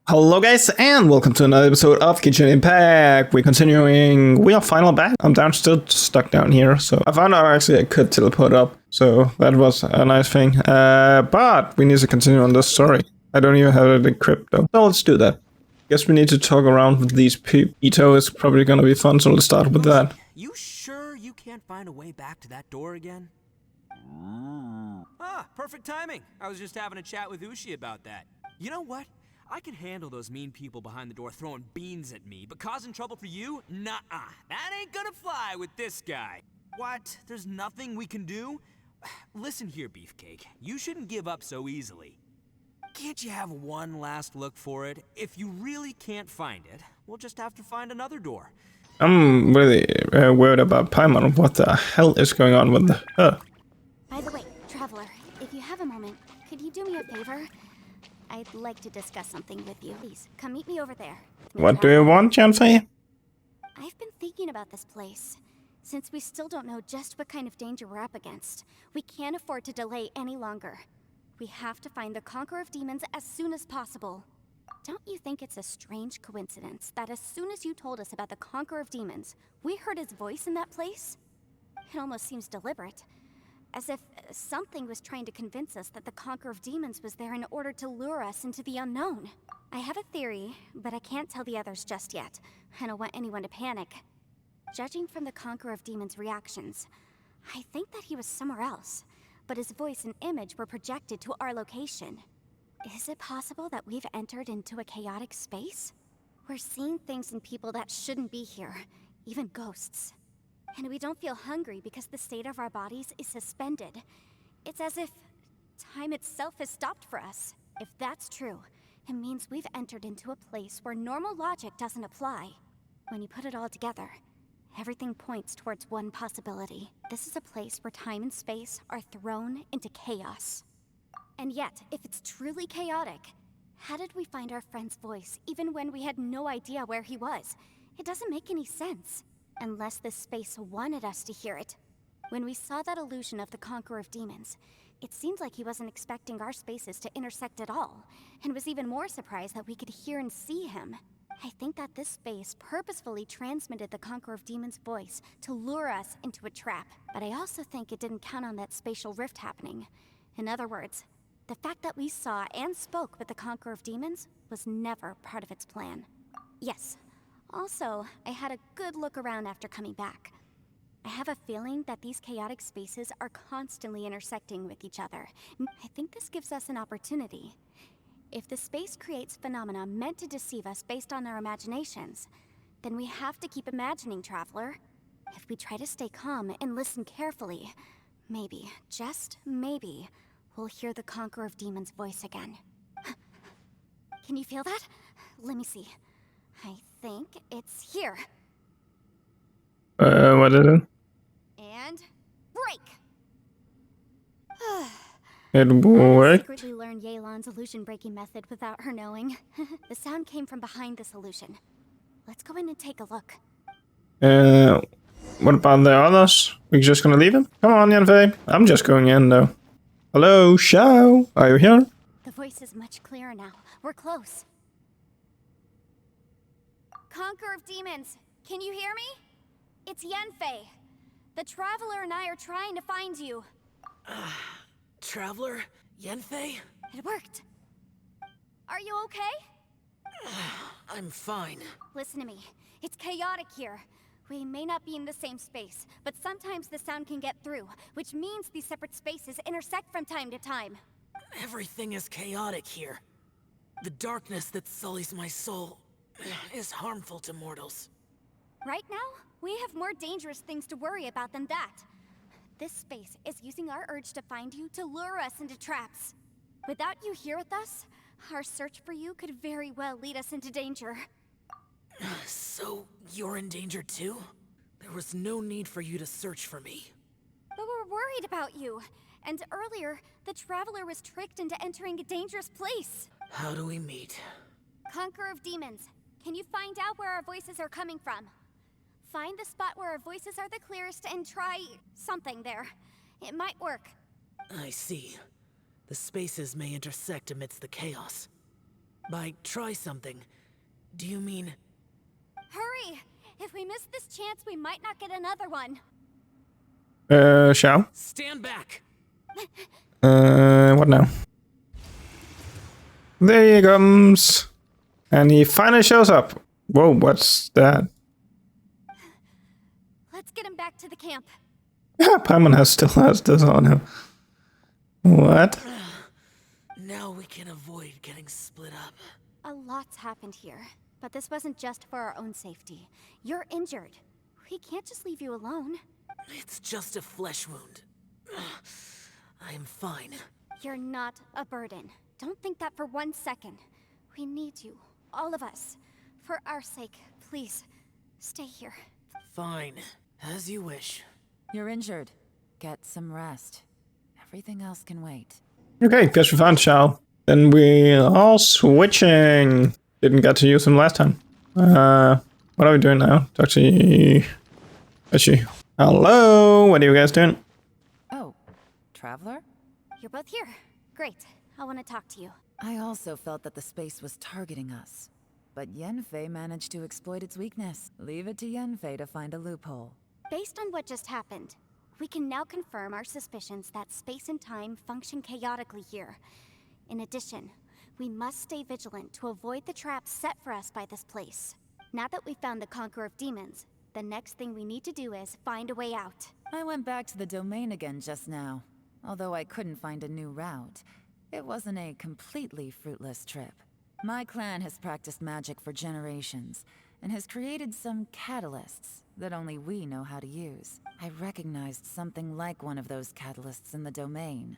Hello guys and welcome to another episode of Genshin Impact. We're continuing, we are final back. I'm still stuck down here, so I found out actually I could teleport up, so that was a nice thing. But we need to continue on this story. I don't even have it equipped though, so let's do that. Guess we need to talk around with these people. Ito is probably gonna be fun, so let's start with that. You sure you can't find a way back to that door again? Ah, perfect timing. I was just having a chat with Ushi about that. You know what? I can handle those mean people behind the door throwing beans at me, but causing trouble for you? Nuh-uh. That ain't gonna fly with this guy. What? There's nothing we can do? Listen here, Beefcake. You shouldn't give up so easily. Can't you have one last look for it? If you really can't find it, we'll just have to find another door. I'm really worried about Paimon. What the hell is going on with her? By the way, Traveler, if you have a moment, could you do me a favor? I'd like to discuss something with you. Please, come meet me over there. What do you want, Janfei? I've been thinking about this place. Since we still don't know just what kind of danger we're up against, we can't afford to delay any longer. We have to find the Conqueror of Demons as soon as possible. Don't you think it's a strange coincidence that as soon as you told us about the Conqueror of Demons, we heard his voice in that place? It almost seems deliberate. As if something was trying to convince us that the Conqueror of Demons was there in order to lure us into the unknown. I have a theory, but I can't tell the others just yet. I don't want anyone to panic. Judging from the Conqueror of Demons' reactions, I think that he was somewhere else, but his voice and image were projected to our location. Is it possible that we've entered into a chaotic space? We're seeing things and people that shouldn't be here, even ghosts. And we don't feel hungry because the state of our bodies is suspended. It's as if time itself has stopped for us. If that's true, it means we've entered into a place where normal logic doesn't apply. When you put it all together, everything points towards one possibility. This is a place where time and space are thrown into chaos. And yet, if it's truly chaotic, how did we find our friend's voice even when we had no idea where he was? It doesn't make any sense. Unless this space wanted us to hear it. When we saw that illusion of the Conqueror of Demons, it seemed like he wasn't expecting our spaces to intersect at all, and was even more surprised that we could hear and see him. I think that this space purposefully transmitted the Conqueror of Demons' voice to lure us into a trap, but I also think it didn't count on that spatial rift happening. In other words, the fact that we saw and spoke with the Conqueror of Demons was never part of its plan. Yes. Also, I had a good look around after coming back. I have a feeling that these chaotic spaces are constantly intersecting with each other. I think this gives us an opportunity. If the space creates phenomena meant to deceive us based on our imaginations, then we have to keep imagining, Traveler. If we try to stay calm and listen carefully, maybe, just maybe, we'll hear the Conqueror of Demons' voice again. Can you feel that? Let me see. I think it's here. What is it? And break. It I worked. secretly learned Yelan's illusion breaking method without her knowing. The sound came from behind this illusion. Let's go in and take a look. What about the others? We're just gonna leave him? Come on, Yanfei. I'm just going in though. Hello, Xiao. Are you here? The voice is much clearer now. We're close. Conqueror of Demons, can you hear me? It's Yanfei. The Traveler and I are trying to find you. Traveler? Yenfei? It worked. Are you okay? I'm fine. Listen to me. It's chaotic here. We may not be in the same space, but sometimes the sound can get through, which means these separate spaces intersect from time to time. Everything is chaotic here. The darkness that sullies my soul is harmful to mortals. Right now, we have more dangerous things to worry about than that. This space is using our urge to find you to lure us into traps. Without you here with us, our search for you could very well lead us into danger. So, you're in danger too? There was no need for you to search for me. But we're worried about you. And earlier, the Traveler was tricked into entering a dangerous place. How do we meet? Conqueror of Demons, can you find out where our voices are coming from? Find the spot where our voices are the clearest and try something there. It might work. I see. The spaces may intersect amidst the chaos. By try something, do you mean... Hurry! If we miss this chance, we might not get another one. Shao? Stand back! What now? There he comes! And he finally shows up. Whoa, what's that? Let's get him back to the camp. Yeah, Paimon still has this on him. What? Now we can avoid getting split up. A lot's happened here, but this wasn't just for our own safety. You're injured. We can't just leave you alone. It's just a flesh wound. I am fine. You're not a burden. Don't think that for 1 second. We need you, all of us. For our sake, please, stay here. Fine. As you wish. You're injured. Get some rest. Everything else can wait. Okay, guess we found Shao. Then we are switching. Didn't get to use him last time. What are we doing now? Talk to Ashi. Hello, what are you guys doing? Oh, Traveler? You're both here. Great. I want to talk to you. I also felt that the space was targeting us. But Yenfei managed to exploit its weakness. Leave it to Yenfei to find a loophole. Based on what just happened, we can now confirm our suspicions that space and time function chaotically here. In addition, we must stay vigilant to avoid the traps set for us by this place. Now that we've found the Conqueror of Demons, the next thing we need to do is find a way out. I went back to the domain again just now. Although I couldn't find a new route, it wasn't a completely fruitless trip. My clan has practiced magic for generations, and has created some catalysts that only we know how to use. I recognized something like one of those catalysts in the domain.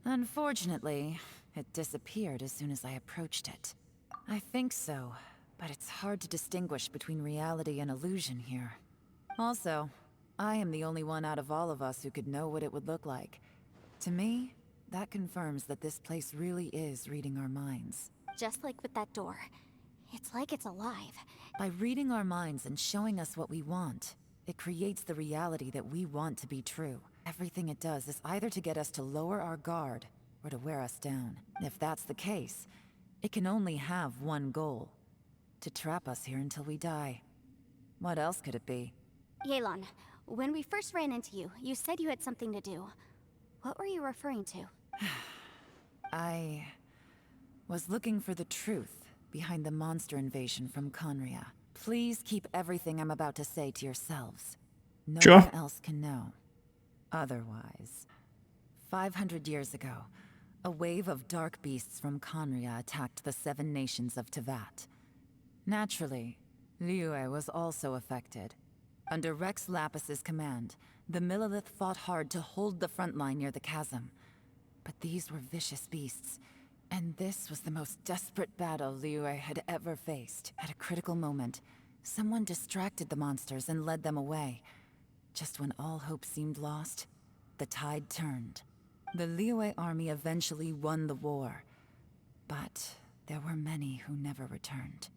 Unfortunately, it disappeared as soon as I approached it. I think so, but it's hard to distinguish between reality and illusion here. Also, I am the only one out of all of us who could know what it would look like. To me, that confirms that this place really is reading our minds. Just like with that door. It's like it's alive. By reading our minds and showing us what we want, it creates the reality that we want to be true. Everything it does is either to get us to lower our guard, or to wear us down. If that's the case, it can only have one goal. To trap us here until we die. What else could it be? Yelan, when we first ran into you, you said you had something to do. What were you referring to? I was looking for the truth behind the monster invasion from Conria. Please keep everything I'm about to say to yourselves. No Sure. one else can know. Otherwise. 500 years ago, a wave of dark beasts from Conria attacked the 7 nations of Tevat. Naturally, Liyue was also affected. Under Rex Lapis's command, the Millelith fought hard to hold the front line near the chasm. But these were vicious beasts, and this was the most desperate battle Liyue had ever faced. At a critical moment, someone distracted the monsters and led them away. Just when all hope seemed lost, the tide turned. The Liyue army eventually won the war, but there were many who never returned.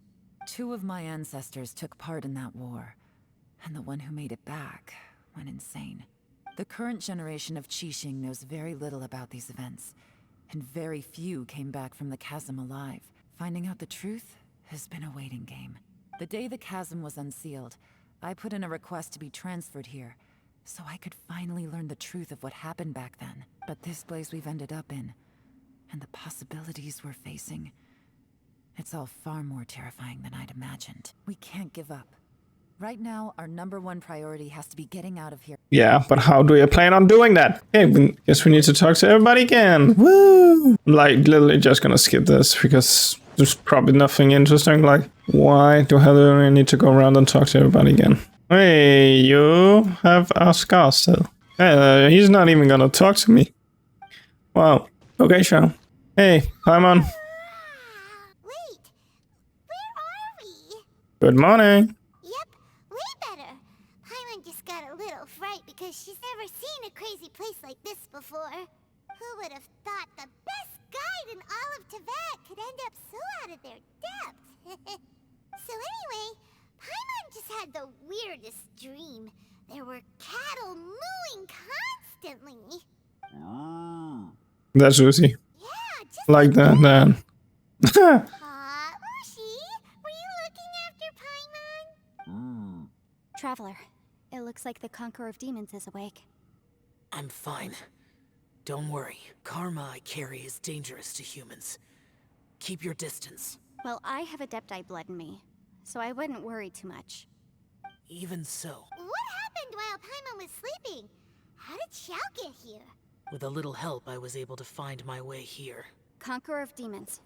2 of my ancestors took part in that war, and the one who made it back went insane. The current generation of Qixing knows very little about these events, and very few came back from the chasm alive. Finding out the truth has been a waiting game. The day the chasm was unsealed, I put in a request to be transferred here, so I could finally learn the truth of what happened back then. But this place we've ended up in, and the possibilities we're facing, it's all far more terrifying than I'd imagined. We can't give up. Right now, our #1 priority has to be getting out of here. Yeah, but how do you plan on doing that? Okay, guess we need to talk to everybody again. Woo! I'm like literally just gonna skip this because there's probably nothing interesting. Like, why do I need to go around and talk to everybody again? Hey, you have a scar still. He's not even gonna talk to me. Wow. Okay, Shao. Hey, Paimon. Wait! Where are we? Good morning. Yep, way better. Paimon just got a little fright because she's never seen a crazy place like this before. Who would have thought the best guide in all of Tevat could end up so out of their depth? So anyway, Paimon just had the weirdest dream. There were cattle mooing constantly. That's Lucy. Yeah, just Like that, then. Aw, Ushi, were you looking after Paimon? Traveler, it looks like the Conqueror of Demons is awake. I'm fine. Don't worry. Karma I carry is dangerous to humans. Keep your distance. Well, I have Adepti blood in me, so I wouldn't worry too much. Even so, What happened while Paimon was sleeping? How did Xiao get here? with a little help, I was able to find my way here. Conqueror of Demons,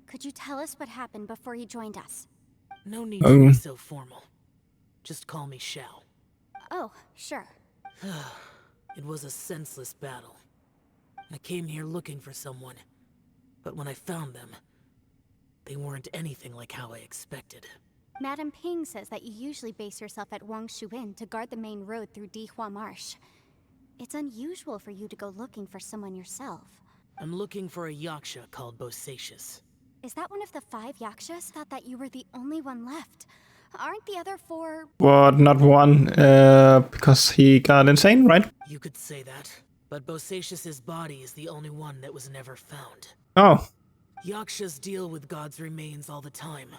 could you tell us what happened before you joined us? No need to be so formal. Just call me Xiao. Oh, sure. It was a senseless battle. I came here looking for someone, but when I found them, they weren't anything like how I expected. Madam Ping says that you usually base yourself at Wangshu Inn to guard the main road through Dihua Marsh. It's unusual for you to go looking for someone yourself. I'm looking for a yaksha called Bosacius. Is that one of the 5 yakshas? Thought that you were the only one left. Aren't the other 4... What? Not one? Because he got insane, right? You could say that, but Bosacius's body is the only one that was never found. Oh. Yakshas deal with God's remains all the time,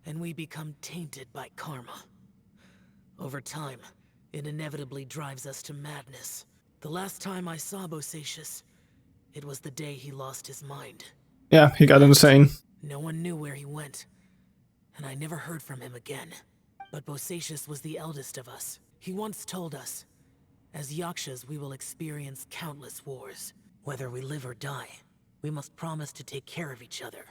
and we become tainted by karma. Over time, it inevitably drives us to madness. The last time I saw Bosacius, it was the day he lost his mind. Yeah, he got insane. No one knew where he went, and I never heard from him again. But Bosacius was the eldest of us. He once told us, as yakshas we will experience countless wars. Whether we live or die, we must promise to take care of each other,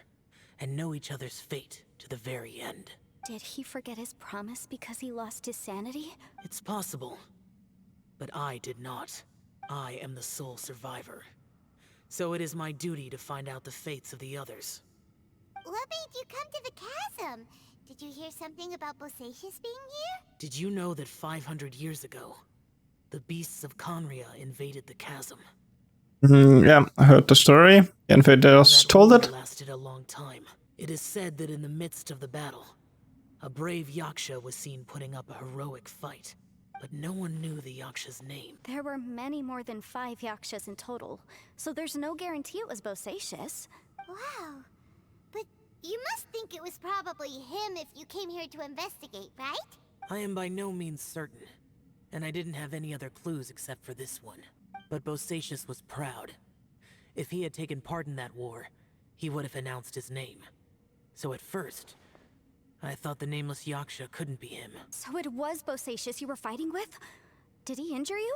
and know each other's fate to the very end. Did he forget his promise because he lost his sanity? It's possible, but I did not. I am the sole survivor. So it is my duty to find out the fates of the others. What made you come to the chasm? Did you hear something about Bosacius being here? Did you know that 500 years ago, the beasts of Conria invaded the chasm? Yeah, I heard the story. Invaders That told war it. lasted a long time. It is said that in the midst of the battle, a brave yaksha was seen putting up a heroic fight. But no one knew the yaksha's name. There were many more than 5 yakshas in total, so there's no guarantee it was Bosacius. Wow. But you must think it was probably him if you came here to investigate, right? I am by no means certain, and I didn't have any other clues except for this one. But Bosacius was proud. If he had taken part in that war, he would have announced his name. So at first, I thought the nameless yaksha couldn't be him. So it was Bosacius you were fighting with? Did he injure you?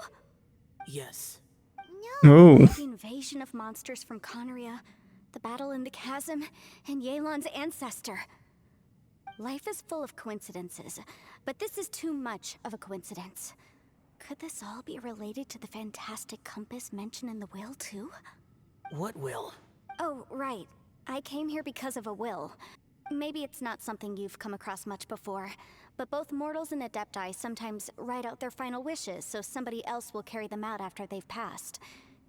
Yes. Oh. The invasion of monsters from Conria, the battle in the chasm, and Yelan's ancestor. Life is full of coincidences, but this is too much of a coincidence. Could this all be related to the fantastic compass mentioned in the will, too? What will? Oh, right. I came here because of a will. Maybe it's not something you've come across much before, but both mortals and Adepti sometimes write out their final wishes so somebody else will carry them out after they've passed.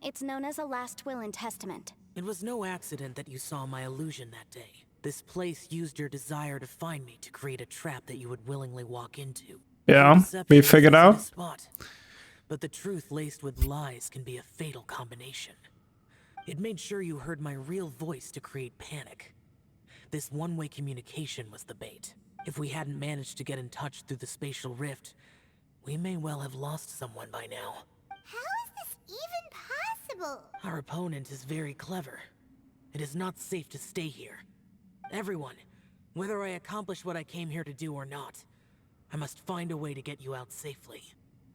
It's known as a last will and testament. It was no accident that you saw my illusion that day. This place used your desire to find me to create a trap that you would willingly walk into. Yeah, Deception we is figured easy to out. spot, but the truth laced with lies can be a fatal combination. It made sure you heard my real voice to create panic. This one-way communication was the bait. If we hadn't managed to get in touch through the spatial rift, we may well have lost someone by now. How is this even possible? Our opponent is very clever. It is not safe to stay here. Everyone, whether I accomplish what I came here to do or not, I must find a way to get you out safely.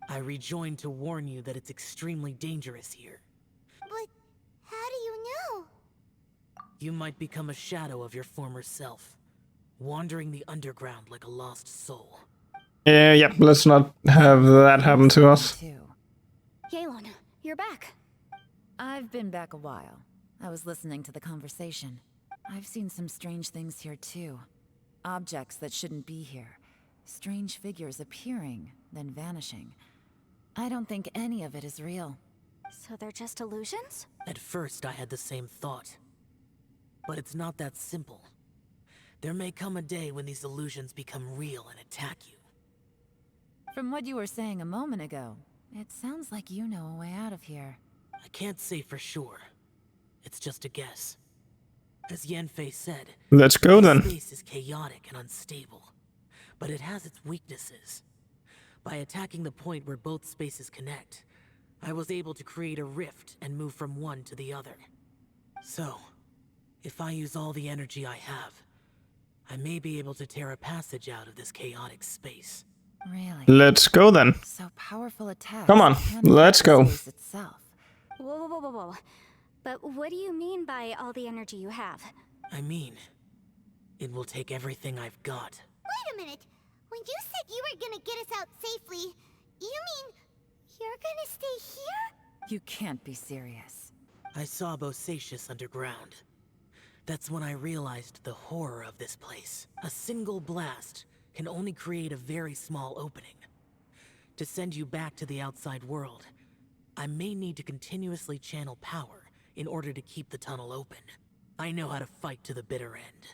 I rejoined to warn you that it's extremely dangerous here. But how do you know? You might become a shadow of your former self, wandering the underground like a lost soul. Yeah, let's not have that happen to us. Too. Yelan, you're back. I've been back a while. I was listening to the conversation. I've seen some strange things here too. Objects that shouldn't be here. Strange figures appearing, then vanishing. I don't think any of it is real. So they're just illusions? At first, I had the same thought. But it's not that simple. There may come a day when these illusions become real and attack you. From what you were saying a moment ago, it sounds like you know a way out of here. I can't say for sure. It's just a guess. As Yanfei said, Let's go then. space is chaotic and unstable, but it has its weaknesses. By attacking the point where both spaces connect, I was able to create a rift and move from one to the other. So, if I use all the energy I have, I may be able to tear a passage out of this chaotic space. Really? Let's go then. So powerful attacks. Come on, can let's affect go. space itself. Whoa, whoa, whoa, whoa. But what do you mean by all the energy you have? I mean, it will take everything I've got. Wait a minute. When you said you were gonna get us out safely, you mean you're gonna stay here? You can't be serious. I saw Bosacius underground. That's when I realized the horror of this place. A single blast can only create a very small opening. To send you back to the outside world, I may need to continuously channel power in order to keep the tunnel open. I know how to fight to the bitter end.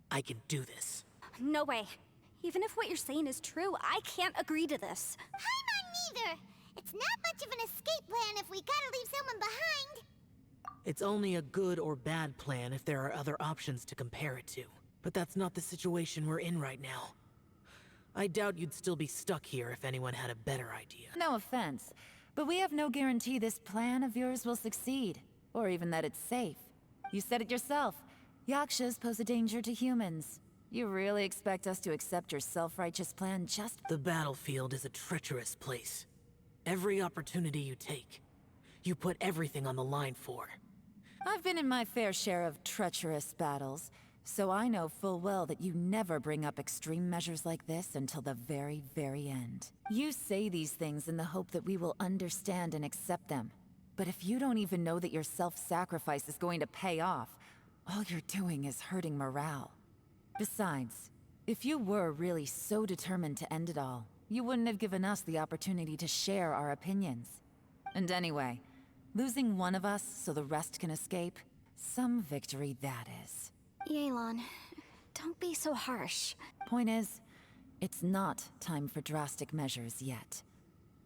I can do this. No way. Even if what you're saying is true, I can't agree to this. I'm not neither. It's not much of an escape plan if we gotta leave someone behind. It's only a good or bad plan if there are other options to compare it to. But that's not the situation we're in right now. I doubt you'd still be stuck here if anyone had a better idea. No offense, but we have no guarantee this plan of yours will succeed, or even that it's safe. You said it yourself. Yakshas pose a danger to humans. You really expect us to accept your self-righteous plan just... The battlefield is a treacherous place. Every opportunity you take, you put everything on the line for. I've been in my fair share of treacherous battles, so I know full well that you never bring up extreme measures like this until the very, very end. You say these things in the hope that we will understand and accept them. But if you don't even know that your self-sacrifice is going to pay off, all you're doing is hurting morale. Besides, if you were really so determined to end it all, you wouldn't have given us the opportunity to share our opinions. And anyway, losing one of us so the rest can escape, some victory that is. Yelan, don't be so harsh. Point is, it's not time for drastic measures yet.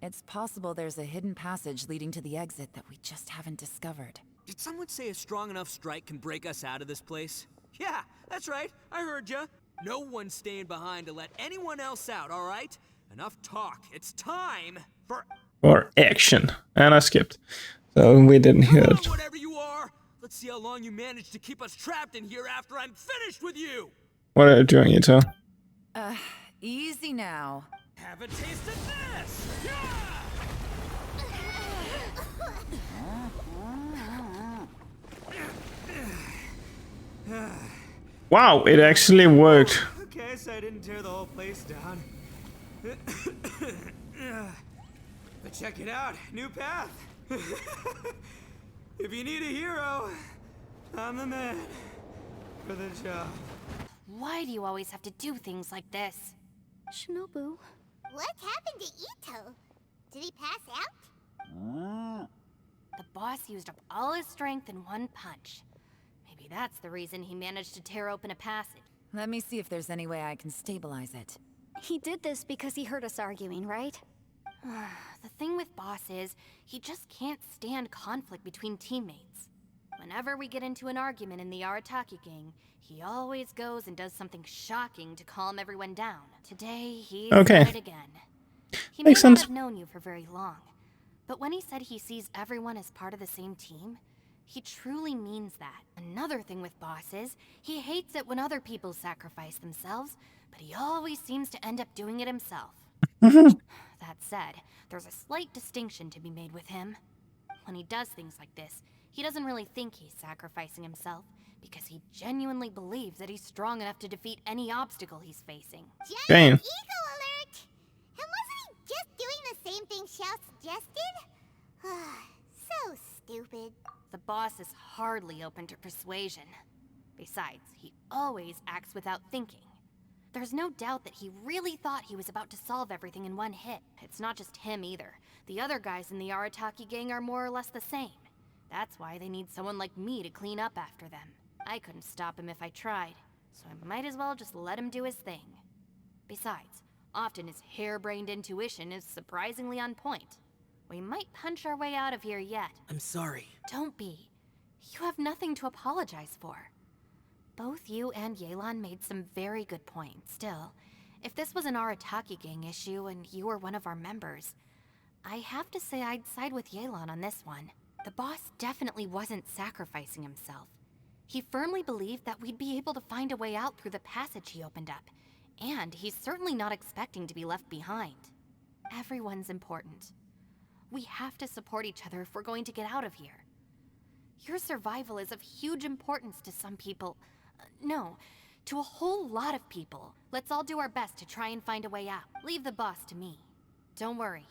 It's possible there's a hidden passage leading to the exit that we just haven't discovered. Did someone say a strong enough strike can break us out of this place? Yeah, that's right. I heard ya. No one's staying behind to let anyone else out, all right? Enough talk. It's time for... Or action. And I skipped. So we didn't hear Come it. on, whatever you are. Let's see how long you manage to keep us trapped in here after I'm finished with you. What are you doing, Ito? Easy now. Have a taste of this. Yeah! Wow, it actually worked. Okay, so I didn't tear the whole place down. But check it out, new path. If you need a hero, I'm the man for the job. Why do you always have to do things like this? Shinobu. What happened to Ito? Did he pass out? The boss used up all his strength in one punch. Maybe that's the reason he managed to tear open a passage. Let me see if there's any way I can stabilize it. He did this because he heard us arguing, right? The thing with Boss is, he just can't stand conflict between teammates. Whenever we get into an argument in the Arataki gang, he always goes and does something shocking to calm everyone down. Today, he's Okay. done it again. He Makes may not sense. have known you for very long, but when he said he sees everyone as part of the same team, he truly means that. Another thing with Boss is, he hates it when other people sacrifice themselves, but he always seems to end up doing it himself. That said, there's a slight distinction to be made with him. When he does things like this, he doesn't really think he's sacrificing himself, because he genuinely believes that he's strong enough to defeat any obstacle he's facing. Damn. Giant ego alert! And wasn't he just doing the same thing Xiao suggested? So stupid. The boss is hardly open to persuasion. Besides, he always acts without thinking. There's no doubt that he really thought he was about to solve everything in one hit. It's not just him either. The other guys in the Arataki gang are more or less the same. That's why they need someone like me to clean up after them. I couldn't stop him if I tried, so I might as well just let him do his thing. Besides, often his harebrained intuition is surprisingly on point. We might punch our way out of here yet. I'm sorry. Don't be. You have nothing to apologize for. Both you and Yelan made some very good points. Still, if this was an Arataki gang issue and you were one of our members, I have to say I'd side with Yelan on this one. The boss definitely wasn't sacrificing himself. He firmly believed that we'd be able to find a way out through the passage he opened up, and he's certainly not expecting to be left behind. Everyone's important. We have to support each other if we're going to get out of here. Your survival is of huge importance to some people. No, to a whole lot of people. Let's all do our best to try and find a way out. Leave the boss to me. Don't worry.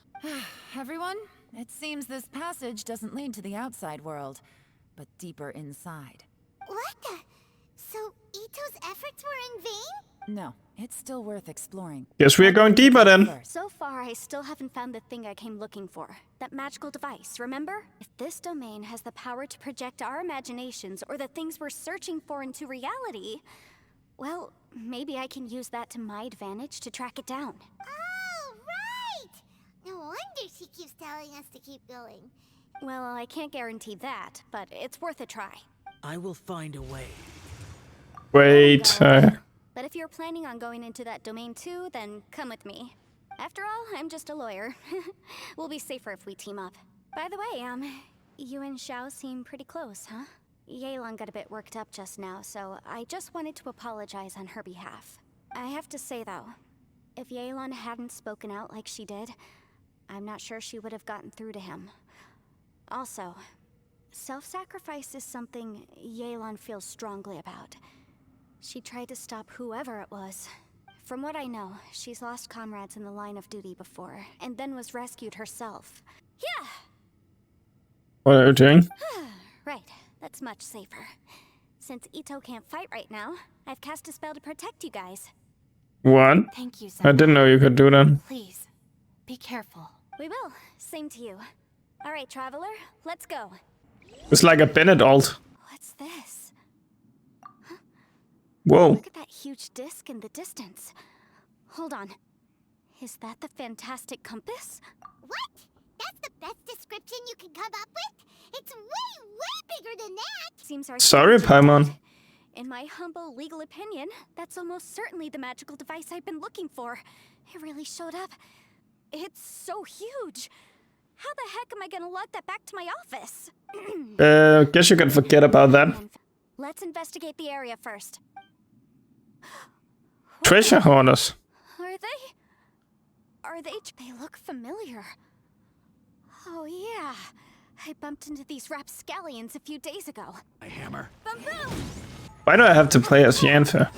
Everyone, it seems this passage doesn't lead to the outside world, but deeper inside. What the? So Ito's efforts were in vain? No, it's still worth exploring. Guess we are going deeper then. So far, I still haven't found the thing I came looking for. That magical device, remember? If this domain has the power to project our imaginations or the things we're searching for into reality, well, maybe I can use that to my advantage to track it down. Oh, right! No wonder she keeps telling us to keep going. Well, I can't guarantee that, but it's worth a try. I will find a way. Wait. But if you're planning on going into that domain too, then come with me. After all, I'm just a lawyer. We'll be safer if we team up. By the way, you and Xiao seem pretty close, huh? Yelan got a bit worked up just now, so I just wanted to apologize on her behalf. I have to say though, if Yelan hadn't spoken out like she did, I'm not sure she would have gotten through to him. Also, self-sacrifice is something Yelan feels strongly about. She tried to stop whoever it was. From what I know, she's lost comrades in the line of duty before, and then was rescued herself. Yeah! What are you doing? Right, that's much safer. Since Ito can't fight right now, I've cast a spell to protect you guys. What? Thank you, Senpai. I didn't know you could do that. Please, be careful. We will. Same to you. Alright, Traveler, let's go. It's like a Bennett alt. What's this? Whoa. Look at that huge disc in the distance. Hold on. Is that the fantastic compass? What? That's the best description you can come up with? It's way bigger than that! Seems our Sorry, Paimon. In my humble legal opinion, that's almost certainly the magical device I've been looking for. It really showed up. It's so huge. How the heck am I gonna lug that back to my office? Guess you can forget about that. Let's investigate the area first. Treasure hoarders. Are they look familiar. Oh yeah. I bumped into these rapscallions a few days ago. My hammer. Boom boom! Why do I have to play as Yanfa?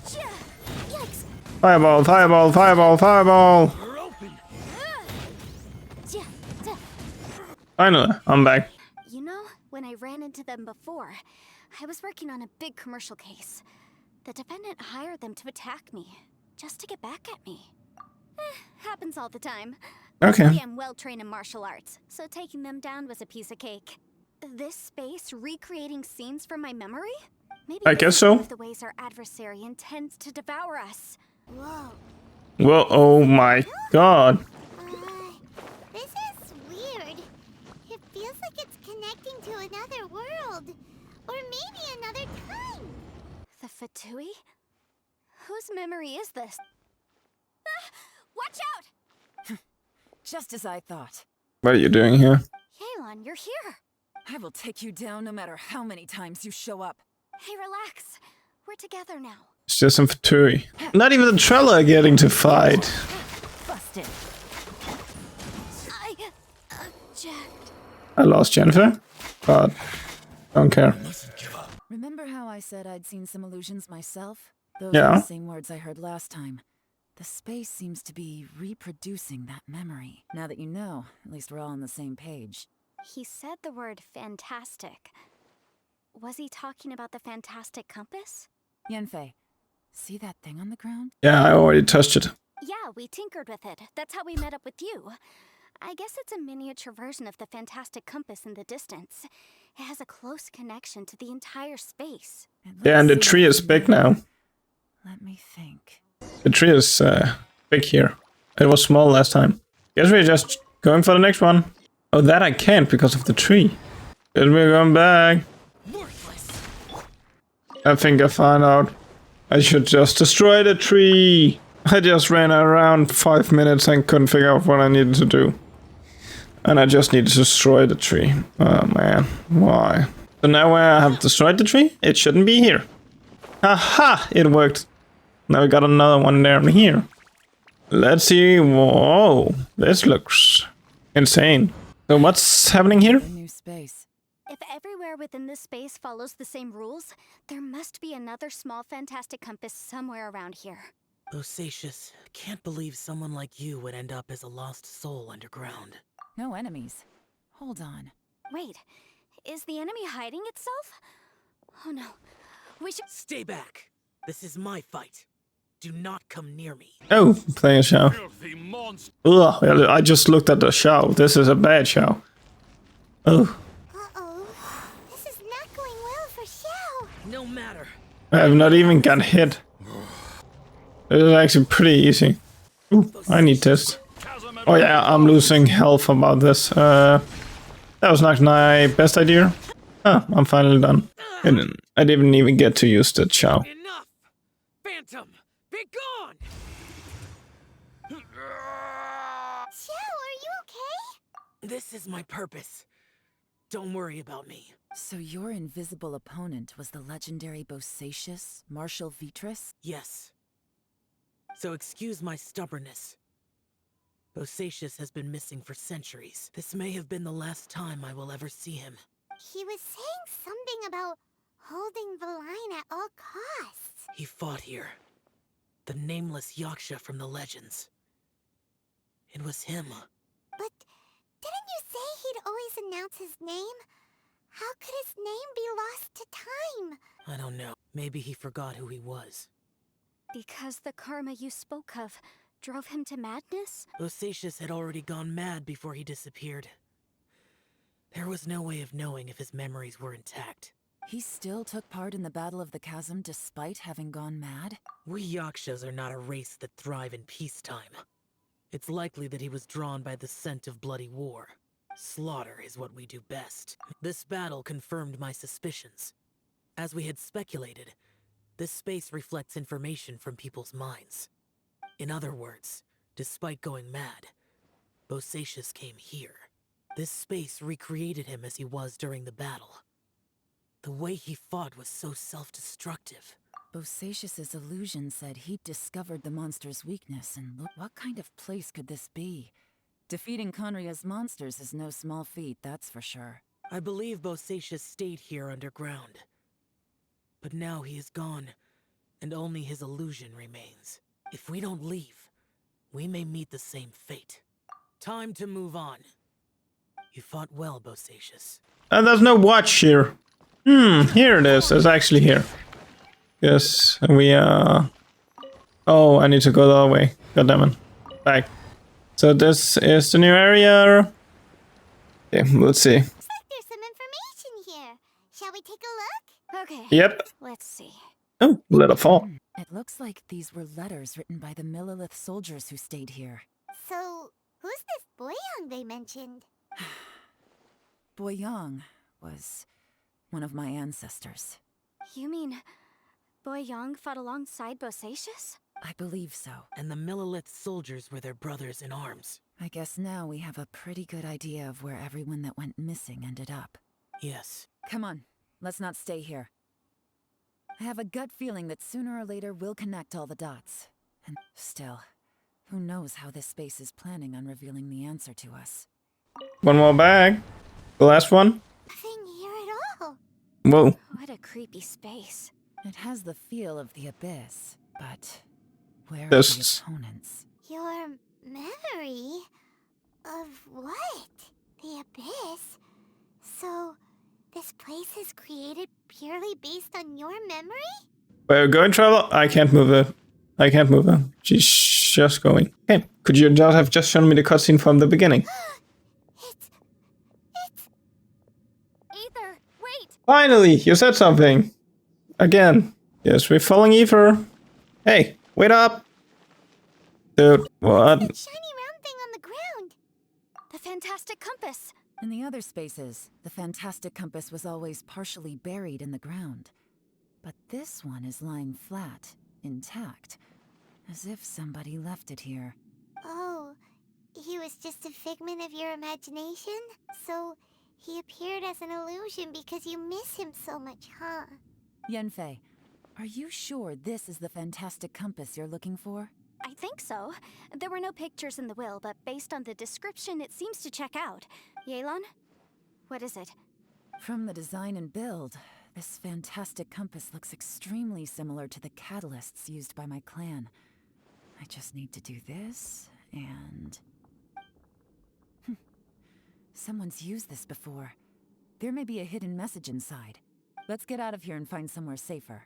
Yikes! Fireball, fireball, fireball, fireball. We're open. Finally, I'm back. You know, when I ran into them before, I was working on a big commercial case. The defendant hired them to attack me, just to get back at me. Happens all the time. Okay. Luckily, I'm well trained in martial arts, so taking them down was a piece of cake. This space recreating scenes from my memory? Maybe I this guess is so. one of the ways our adversary intends to devour us. Whoa. Well, oh my god. This is weird. It feels like it's connecting to another world. Or maybe another time. The Fatui? Whose memory is this? Ah, watch out! Just as I thought. What are you doing here? Yelan, you're here. I will take you down no matter how many times you show up. Hey, relax. We're together now. It's just some Fatui. Not even the Trella are getting to fight. Busted. Jacked. I lost Jennifer, but don't care. Remember how I said I'd seen some illusions myself? Those Yeah. are the same words I heard last time. The space seems to be reproducing that memory. Now that you know, at least we're all on the same page. He said the word fantastic. Was he talking about the fantastic compass? Yanfei, see that thing on the ground? Yeah, I already touched it. Yeah, we tinkered with it. That's how we met up with you. I guess it's a miniature version of the fantastic compass in the distance. It has a close connection to the entire space. Yeah, and the Let's see tree what is we big know. now. Let me think. The tree is big here. It was small last time. Guess we're just going for the next one. Oh, that I can't because of the tree. Guess we're going back. Worthless. I think I found out. I should just destroy the tree. I just ran around 5 minutes and couldn't figure out what I needed to do. And I just need to destroy the tree. Oh man, why? So now when I have destroyed the tree, it shouldn't be here. Aha! It worked. Now we got another one down here. Let's see. Whoa, this looks insane. So what's happening here? A new space. If everywhere within this space follows the same rules, there must be another small fantastic compass somewhere around here. Bosacius, can't believe someone like you would end up as a lost soul underground. No enemies. Hold on. Wait, is the enemy hiding itself? Oh no, we should— Stay back! This is my fight. Do not come near me. Oh, playing a show. Ugh, I just looked at the show. This is a bad show. Oh, Uh-oh. This is not going well for Xiao. No matter. I have not even got hit. This is actually pretty easy. Ooh, I need this. Oh yeah, I'm losing health about this. That was not my best idea. Ah, I'm finally done. I didn't even get to use the chow. Enough! Phantom, be gone! Xiao, are you okay? This is my purpose. Don't worry about me. So your invisible opponent was the legendary Bosacius, Marshal Vitris? Yes. So excuse my stubbornness. Bosacius has been missing for centuries. This may have been the last time I will ever see him. He was saying something about holding the line at all costs. He fought here. The nameless Yaksha from the legends. It was him. But didn't you say he'd always announce his name? How could his name be lost to time? I don't know. Maybe he forgot who he was. Because the karma you spoke of drove him to madness? Bosacius had already gone mad before he disappeared. There was no way of knowing if his memories were intact. He still took part in the Battle of the Chasm despite having gone mad? We Yakshas are not a race that thrive in peacetime. It's likely that he was drawn by the scent of bloody war. Slaughter is what we do best. This battle confirmed my suspicions. As we had speculated, this space reflects information from people's minds. In other words, despite going mad, Bosacius came here. This space recreated him as he was during the battle. The way he fought was so self-destructive. Bosacius's illusion said he'd discovered the monster's weakness, and look, what kind of place could this be? Defeating Conria's monsters is no small feat, that's for sure. I believe Bosacius stayed here underground. But now he is gone, and only his illusion remains. If we don't leave, we may meet the same fate. Time to move on. You fought well, Bosacius. And there's no watch here. Here it is. It's actually here. Yes, we oh, I need to go the other way. God damn it. Back. So this is the new area. Okay, let's see. Looks like there's some information here. Shall we take a look? Okay. Yep. Let's see. Oh, let it fall. It looks like these were letters written by the Millilith soldiers who stayed here. So, who's this Boyang they mentioned? Boyang was one of my ancestors. You mean Boyang fought alongside Bosacius? I believe so. And the Millilith soldiers were their brothers in arms. I guess now we have a pretty good idea of where everyone that went missing ended up. Yes. Come on, let's not stay here. I have a gut feeling that sooner or later we'll connect all the dots. And still, who knows how this space is planning on revealing the answer to us. One more bag. The last one. Nothing here at all. Whoa. What a creepy space. It has the feel of the abyss, but where are This- the opponents? Your memory? Of what? The abyss? So, this place is created purely based on your memory? We're going travel. I can't move her. I can't move her. She's just going. Hey, could you just have just shown me the cutscene from the beginning? It's... Ether, wait! Finally, you said something. Again. Yes, we're following Ether. Hey, wait up. Dude, what? that shiny round thing on the ground. The fantastic compass! In the other spaces, the fantastic compass was always partially buried in the ground. But this one is lying flat, intact, as if somebody left it here. Oh, he was just a figment of your imagination? So, he appeared as an illusion because you miss him so much, huh? Yanfei, are you sure this is the fantastic compass you're looking for? I think so. There were no pictures in the will, but based on the description, it seems to check out. Yelan? What is it? From the design and build, this fantastic compass looks extremely similar to the catalysts used by my clan. I just need to do this, and... Someone's used this before. There may be a hidden message inside. Let's get out of here and find somewhere safer.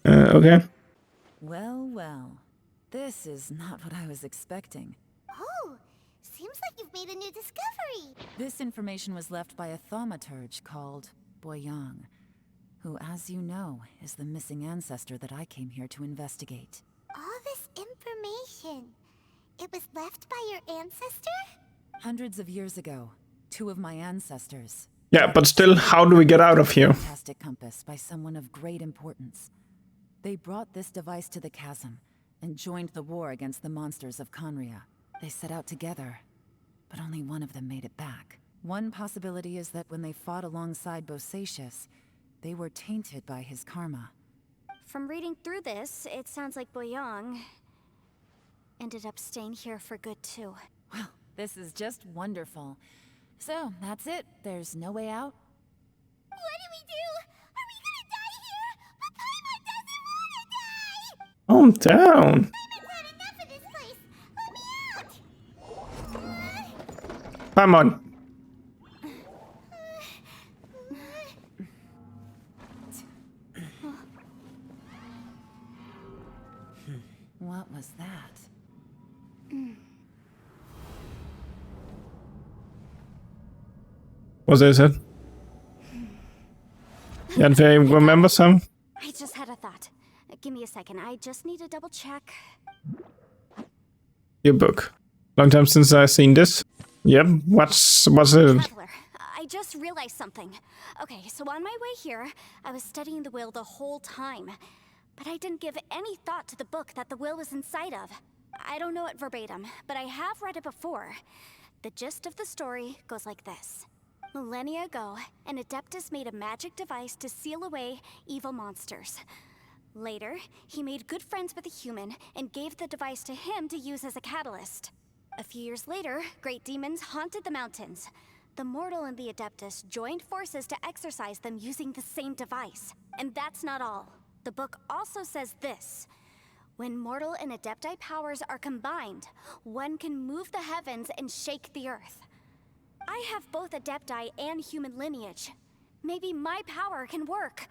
Okay. Well, well. This is not what I was expecting. Oh, seems like you've made a new discovery. This information was left by a thaumaturge called Boyang, who, as you know, is the missing ancestor that I came here to investigate. All this information, it was left by your ancestor? Hundreds of years ago, 2 of my ancestors... Yeah, but still, how do we get out of here? Fantastic compass by someone of great importance. They brought this device to the chasm and joined the war against the monsters of Conria. They set out together, but only one of them made it back. One possibility is that when they fought alongside Bosacius, they were tainted by his karma. From reading through this, it sounds like Boyang ended up staying here for good too. Well, this is just wonderful. So, that's it. There's no way out? What do we do? Are we gonna die here? But Paimon doesn't wanna die! Calm down. Paimon's had enough of this place! Let me out! Come on. What was that? Was this it? Yanfei, remember some? I just had a thought. Give me a second. I just need to double check. Your book. Long time since I've seen this. Yep. What's it? Traveler, I just realized something. Okay, so on my way here, I was studying the will the whole time. But I didn't give any thought to the book that the will was inside of. I don't know it verbatim, but I have read it before. The gist of the story goes like this. Millennia ago, an Adeptus made a magic device to seal away evil monsters. Later, he made good friends with a human and gave the device to him to use as a catalyst. A few years later, great demons haunted the mountains. The mortal and the Adeptus joined forces to exorcise them using the same device. And that's not all. The book also says this. When mortal and Adepti powers are combined, one can move the heavens and shake the earth. I have both Adepti and human lineage. Maybe my power can work.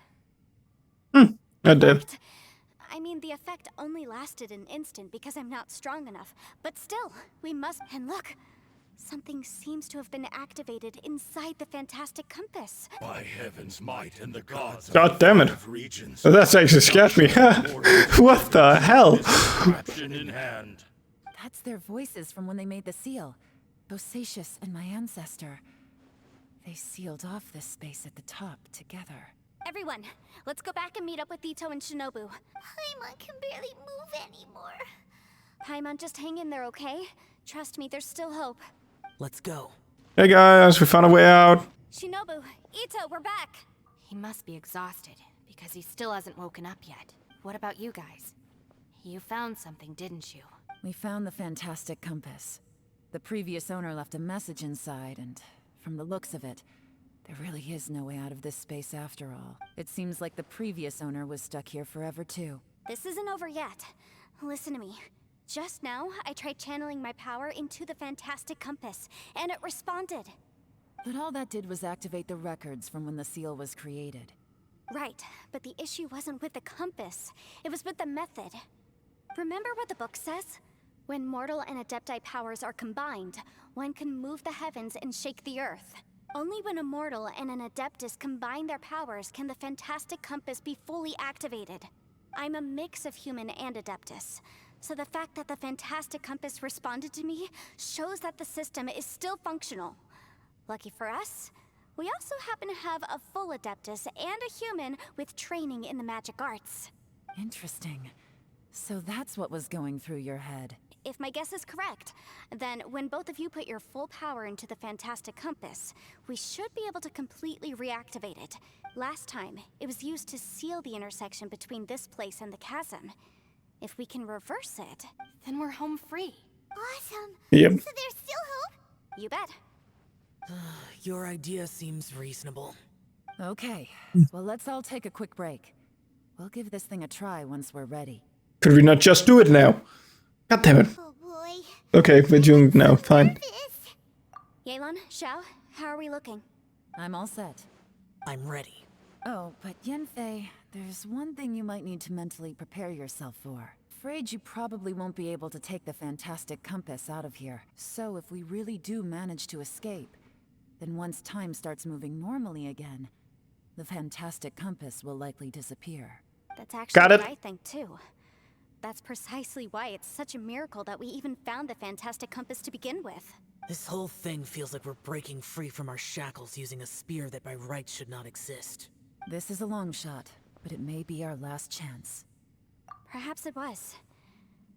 I did. I mean, the effect only lasted an instant because I'm not strong enough. But still, we must... And look! Something seems to have been activated inside the fantastic compass. By heaven's might and the gods God damn it. of regions. That's actually scared me. What the hell? Contraption in hand. That's their voices from when they made the seal. Bosacius and my ancestor. They sealed off this space at the top together. Everyone, let's go back and meet up with Ito and Shinobu. Paimon can barely move anymore. Paimon, just hang in there, okay? Trust me, there's still hope. Let's go. Hey guys, we found a way out. Shinobu, Ito, we're back! He must be exhausted, because he still hasn't woken up yet. What about you guys? You found something, didn't you? We found the fantastic compass. The previous owner left a message inside, and from the looks of it, there really is no way out of this space after all. It seems like the previous owner was stuck here forever too. This isn't over yet. Listen to me. Just now, I tried channeling my power into the fantastic compass, and it responded. But all that did was activate the records from when the seal was created. Right, but the issue wasn't with the compass. It was with the method. Remember what the book says? When mortal and Adepti powers are combined, one can move the heavens and shake the earth. Only when a mortal and an Adeptus combine their powers can the fantastic compass be fully activated. I'm a mix of human and Adeptus, so the fact that the fantastic compass responded to me shows that the system is still functional. Lucky for us, We also happen to have a full Adeptus and a human with training in the magic arts. Interesting. So that's what was going through your head. If my guess is correct, then when both of you put your full power into the Fantastic Compass, we should be able to completely reactivate it. Last time, it was used to seal the intersection between this place and the chasm. If we can reverse it, Then we're home free. Awesome. Yep. So there's still hope? you bet. Your idea seems reasonable. Okay, well, let's all take a quick break. We'll give this thing a try once we're ready. Could we not just do it now? God damn it. Oh boy. Okay, we're doing it now. Fine. This. Yelan, Xiao, how are we looking? I'm all set. I'm ready. Oh, but Yanfei, there's one thing you might need to mentally prepare yourself for. Afraid you probably won't be able to take the Fantastic Compass out of here. So if we really do manage to escape, then once time starts moving normally again, the Fantastic Compass will likely disappear. That's actually Got it. what I think too. That's precisely why it's such a miracle that we even found the Fantastic Compass to begin with. This whole thing feels like we're breaking free from our shackles using a spear that by rights should not exist. This is a long shot, but it may be our last chance. Perhaps it was.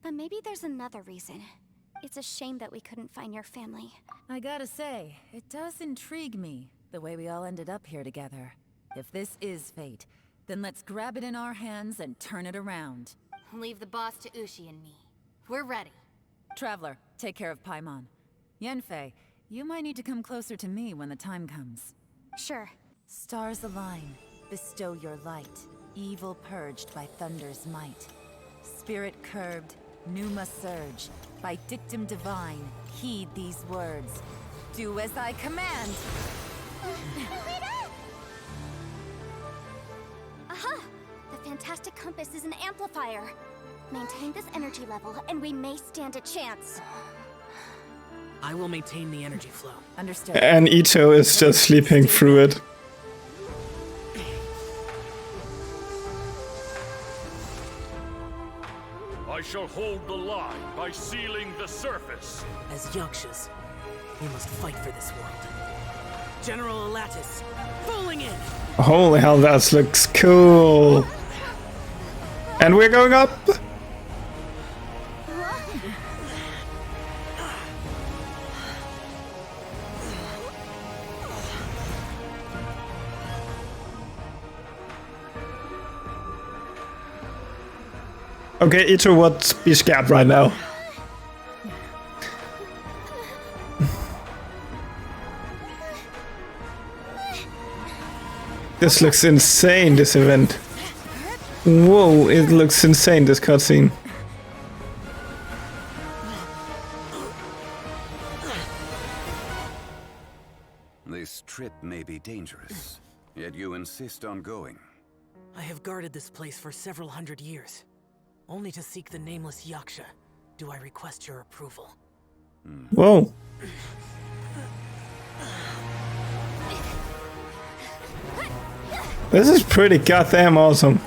But maybe there's another reason. It's a shame that we couldn't find your family. I gotta say, it does intrigue me, the way we all ended up here together. If this is fate, then let's grab it in our hands and turn it around. Leave the boss to Ushi and me. We're ready. Traveler, take care of Paimon. Yanfei, you might need to come closer to me when the time comes. Sure. Stars align, bestow your light. Evil purged by thunder's might. Spirit curbed, pneuma surge. By dictum divine, heed these words. Do as I command! Aha! The Fantastic Compass is an amplifier. Maintain this energy level, and we may stand a chance. I will maintain the energy flow. Understood. And Ito is just sleeping through it. I shall hold the line by sealing the surface. As Yakshas, we must fight for this world. General Elatus, falling in! Holy hell, that looks cool. And we're going up. Okay, Ito would be scared right now. This looks insane, this event. Whoa, it looks insane, this cutscene. This trip may be dangerous, yet you insist on going. I have guarded this place for several hundred years. Only to seek the nameless Yaksha, do I request your approval. Whoa. This is pretty goddamn awesome.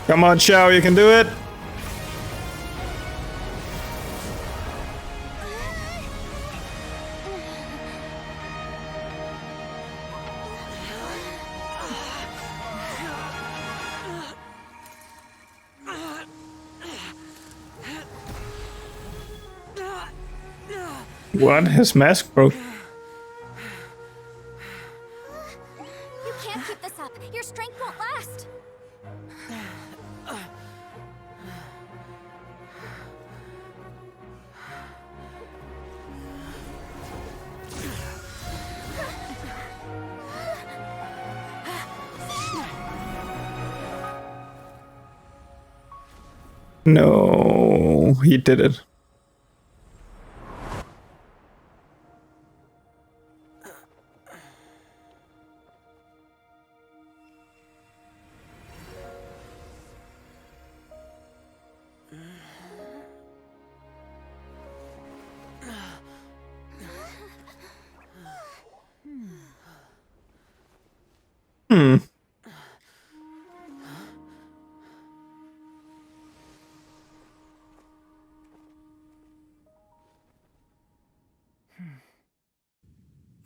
Come on, Xiao, you can do it. What? His mask broke. You can't keep this up. Your strength won't last. No, he did it. Hmm.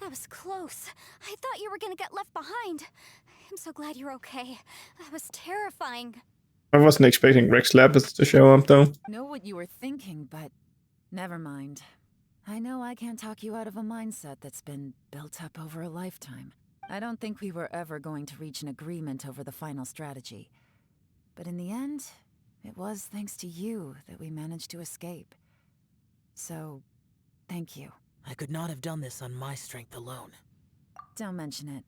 That was close. I thought you were gonna get left behind. I'm so glad you're okay. That was terrifying. I wasn't expecting Rex Lapis to show up though. Know what you were thinking, but never mind. I know I can't talk you out of a mindset that's been built up over a lifetime. I don't think we were ever going to reach an agreement over the final strategy. But in the end, it was thanks to you that we managed to escape. So, thank you. I could not have done this on my strength alone. Don't mention it.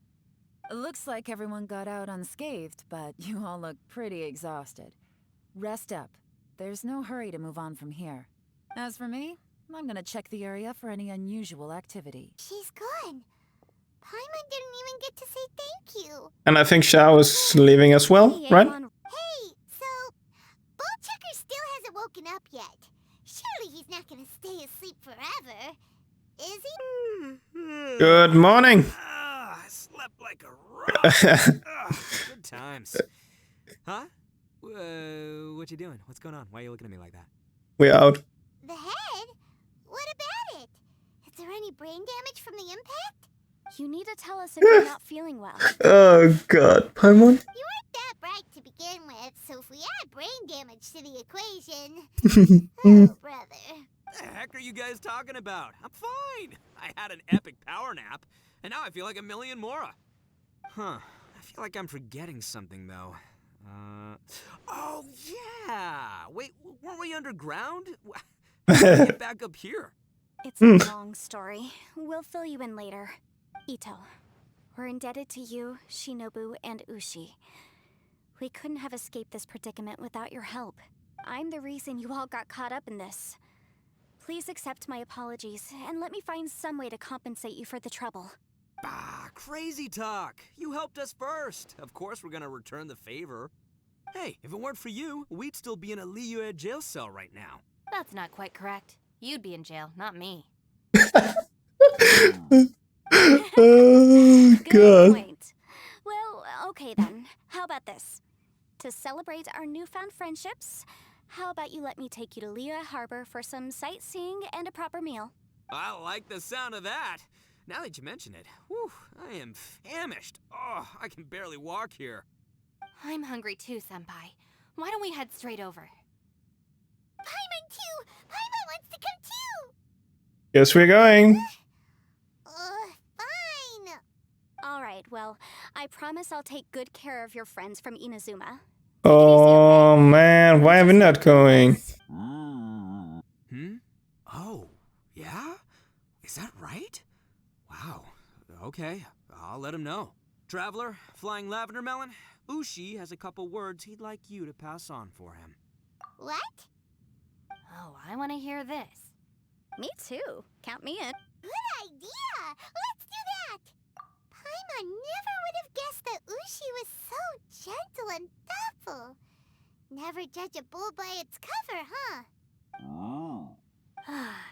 It looks like everyone got out unscathed, but you all look pretty exhausted. Rest up. There's no hurry to move on from here. As for me, I'm gonna check the area for any unusual activity. She's gone. Paimon didn't even get to say thank you. And I think Xiao is leaving as well, Hey, right? Avon. Hey, so Bullchecker still hasn't woken up yet. Surely he's not gonna stay asleep forever, is he? Good morning. I slept like a rock. Good times. Huh? What you doing? What's going on? Why are you looking at me like that? We're out. The head? What about it? Is there any brain damage from the impact? You need to tell us if you're not feeling well. Oh god, Paimon. You weren't that bright to begin with, so if we add brain damage to the equation... oh, brother. The heck are you guys talking about? I'm fine. I had an epic power nap, and now I feel like a million more. Huh. I feel like I'm forgetting something, though. Oh, yeah! Wait, weren't we underground? How did we get back up here? It's a long story. We'll fill you in later. Ito, we're indebted to you, Shinobu, and Ushi. We couldn't have escaped this predicament without your help. I'm the reason you all got caught up in this. Please accept my apologies, and let me find some way to compensate you for the trouble. Bah, crazy talk. You helped us first. Of course we're gonna return the favor. Hey, if it weren't for you, we'd still be in a Liyue jail cell right now. That's not quite correct. You'd be in jail, not me. Oh Good god. point. Well, okay then. How about this? To celebrate our newfound friendships, how about you let me take you to Liyue Harbor for some sightseeing and a proper meal? I like the sound of that. Now that you mention it, whew, I am famished. Oh, I can barely walk here. I'm hungry too, Senpai. Why don't we head straight over? Paimon too! Paimon wants to come too! Guess we're going. Fine. Alright, well, I promise I'll take good care of your friends from Inazuma. Oh man, why are we not going? Hmm? Oh, yeah? Is that right? Wow. Okay, I'll let him know. Traveler, Flying Lavender Melon, Ushi has a couple words he'd like you to pass on for him. What? Oh, I want to hear this. Me too. Count me in. Good idea! Let's do that! Paimon never would have guessed that Ushi was so gentle and thoughtful. Never judge a bull by its cover, huh?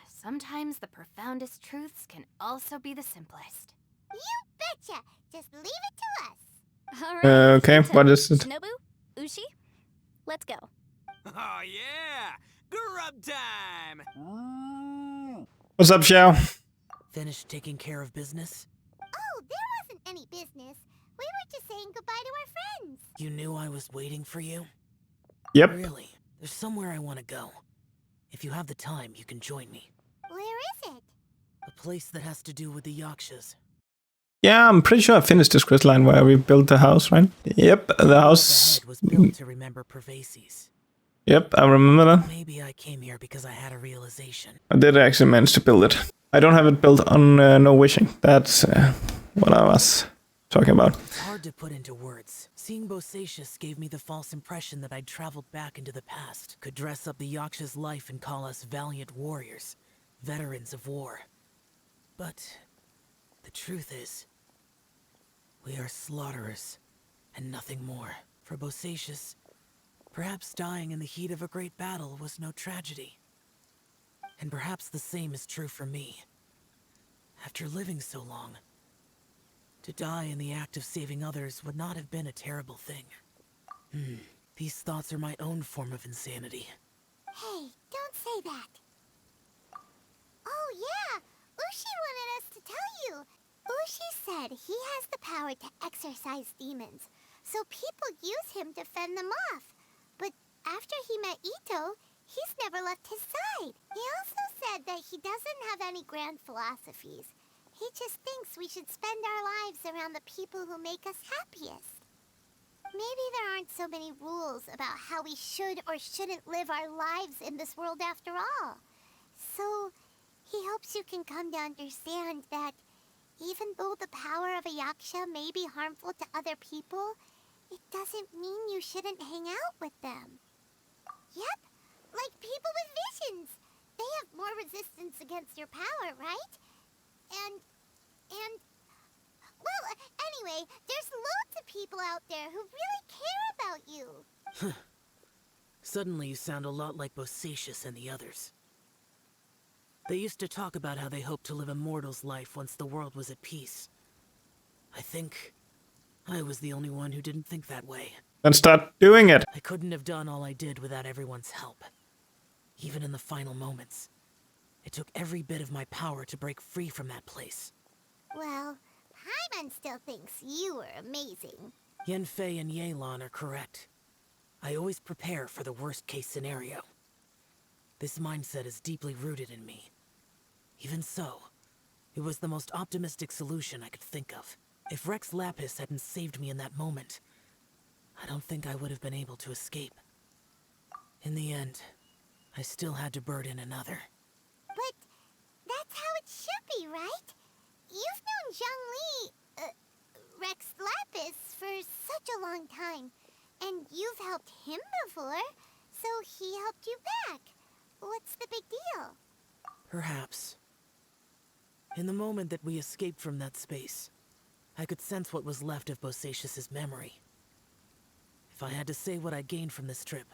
Sometimes the profoundest truths can also be the simplest. You betcha! Just leave it to us. Alright. Okay, Ito, what is it? Shinobu? Ushi? Let's go. Oh yeah! Grub time! What's up, Xiao? Finished taking care of business? Oh, there wasn't any business. We were just saying goodbye to our friends. You knew I was waiting for you? Yep. Really? There's somewhere I want to go. If you have the time, you can join me. Where is it? A place that has to do with the Yakshas. Yeah, I'm pretty sure I finished this quest line where we built the house, right? Yep, the The house. head was built to remember Pervases. Yep, I remember that. Maybe I came here because I had a realization. I did actually manage to build it. I don't have it built on no wishing. That's what I was talking about. It's hard to put into words. Seeing Bosacius gave me the false impression that I'd traveled back into the past, could dress up the Yaksha's life and call us valiant warriors, veterans of war. But the truth is, we are slaughterers, and nothing more. For Bosacius, perhaps dying in the heat of a great battle was no tragedy. And perhaps the same is true for me. After living so long, to die in the act of saving others would not have been a terrible thing. These thoughts are my own form of insanity. Hey, don't say that. Oh yeah, Ushi wanted us to tell you. Ushi said he has the power to exorcise demons, so people use him to fend them off. But after he met Ito, he's never left his side. He also said that he doesn't have any grand philosophies. He just thinks we should spend our lives around the people who make us happiest. Maybe there aren't so many rules about how we should or shouldn't live our lives in this world after all. So, he hopes you can come to understand that even though the power of a yaksha may be harmful to other people, it doesn't mean you shouldn't hang out with them. Yep, like people with visions. They have more resistance against your power, right? Well, anyway, there's loads of people out there who really care about you. Suddenly you sound a lot like Bosacius and the others. They used to talk about how they hoped to live a mortal's life once the world was at peace. I think I was the only one who didn't think that way. Then start doing it. I couldn't have done all I did without everyone's help. Even in the final moments. It took every bit of my power to break free from that place. Well, Paimon still thinks you were amazing. Yanfei and Yelan are correct. I always prepare for the worst-case scenario. This mindset is deeply rooted in me. Even so, it was the most optimistic solution I could think of. If Rex Lapis hadn't saved me in that moment, I don't think I would have been able to escape. In the end, I still had to burden another. But that's how it should be, right? You've known Zhongli, Rex Lapis, for such a long time. And you've helped him before, so he helped you back. What's the big deal? Perhaps. In the moment that we escaped from that space, I could sense what was left of Bosacius's memory. If I had to say what I gained from this trip,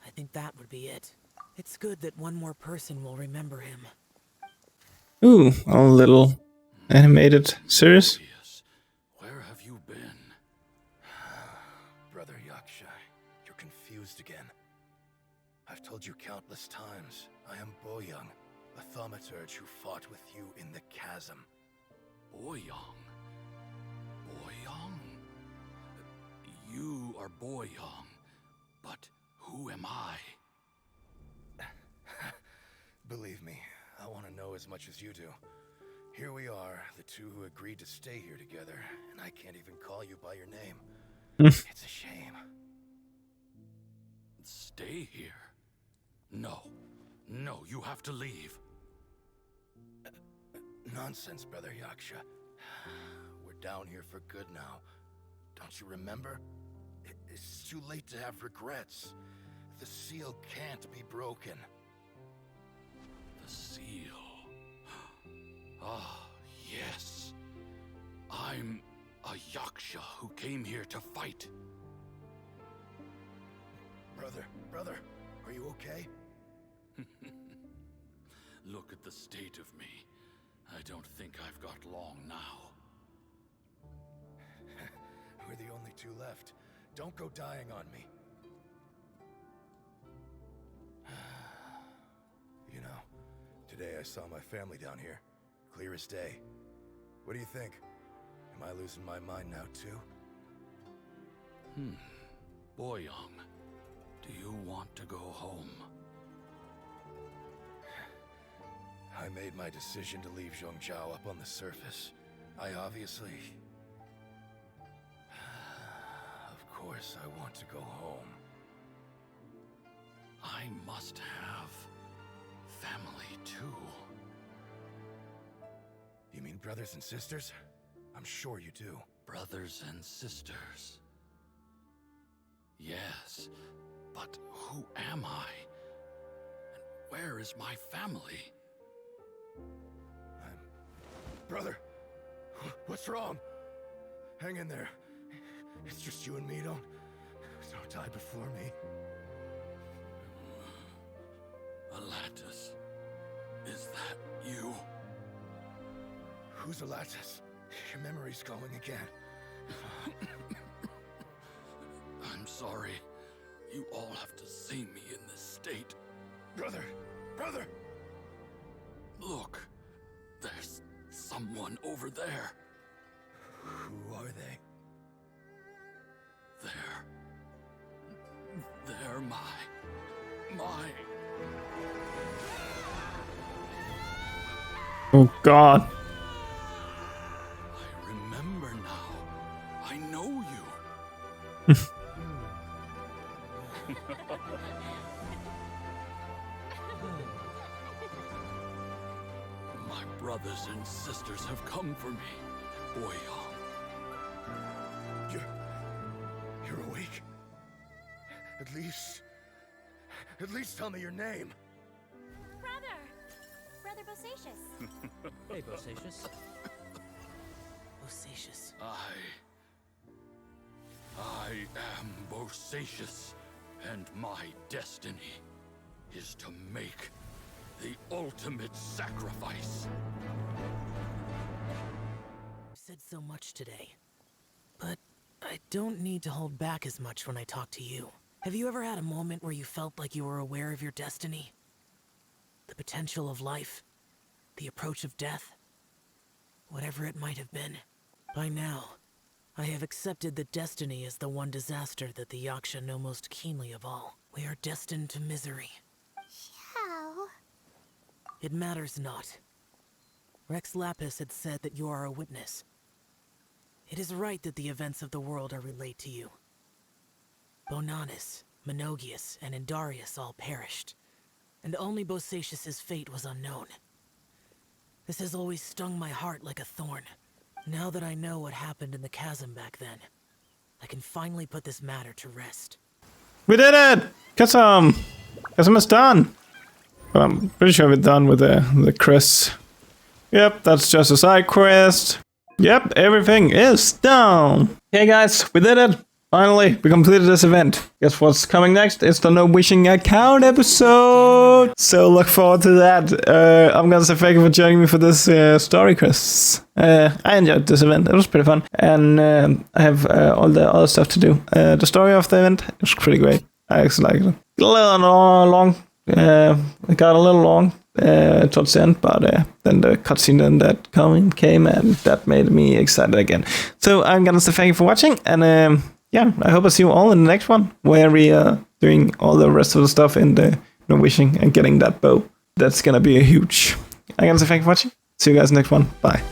I think that would be it. It's good that one more person will remember him. Ooh, a little animated series. Yes. Where have you been? Brother Yaksha, you're confused again. I've told you countless times, I am Boyoung, a thaumaturge who fought with you in the chasm. Boyoung? Boyoung? You are Boyoung, but who am I? Believe me, I want to know as much as you do. Here we are, the two who agreed to stay here together, and I can't even call you by your name. It's a shame. Stay here? No. No, you have to leave. Nonsense, Brother Yaksha. We're down here for good now. Don't you remember? It's too late to have regrets. The seal can't be broken. The seal. Ah, yes. I'm a Yaksha who came here to fight. Brother, are you okay? Look at the state of me. I don't think I've got long now. We're the only two left. Don't go dying on me. You know, today I saw my family down here. Clear as day. What do you think? Am I losing my mind now too? Boyoung, do you want to go home? I made my decision to leave Zhongzhou up on the surface. I obviously... Of course I want to go home. I must have family too. You mean brothers and sisters? I'm sure you do. brothers and sisters. Yes, but who am I? And where is my family? Brother, what's wrong? Hang in there. It's just you and me. Don't die before me. Alatus, is that you? Who's Alatus? Your memory's going again. I'm sorry. You all have to see me in this state. Brother! Look, there's someone over there. Who are they? They're my... Oh God. I remember now. I know you. My brothers and sisters have come for me, Boyong. You're awake? At least tell me your name. Brother Bosacius. Hey, Bosacius. Bosacius. I am Bosacius, and my destiny is to make the ultimate sacrifice. You said so much today, but I don't need to hold back as much when I talk to you. Have you ever had a moment where you felt like you were aware of your destiny? The potential of life? The approach of death? Whatever it might have been. By now, I have accepted that destiny is the one disaster that the Yaksha know most keenly of all. We are destined to misery. Xiao. It matters not. Rex Lapis had said that you are a witness. It is right that the events of the world are relayed to you. Bonanis, Menogius, and Indarius all perished, and only Bosacius's fate was unknown. This has always stung my heart like a thorn. Now that I know what happened in the chasm back then, I can finally put this matter to rest. We did it! Chasm! Chasm is done! Well, I'm pretty sure we're done with the Chris. Yep, that's just a side quest. Yep, everything is done! Okay guys, we did it! Finally, we completed this event. Guess what's coming next? It's the No Wishing Account episode! So look forward to that. I'm gonna say thank you for joining me for this story, Chris. I enjoyed this event. It was pretty fun. And I have all the other stuff to do. The story of the event was pretty great. I actually liked it. A little long. It got a little long towards the end, but then the cutscene and that came and that made me excited again. So I'm gonna say thank you for watching, and yeah, I hope I see you all in the next one, where we are doing all the rest of the stuff in the No Wishing and getting that bow. That's gonna be a huge. I'm gonna say thank you for watching. See you guys in the next one. Bye.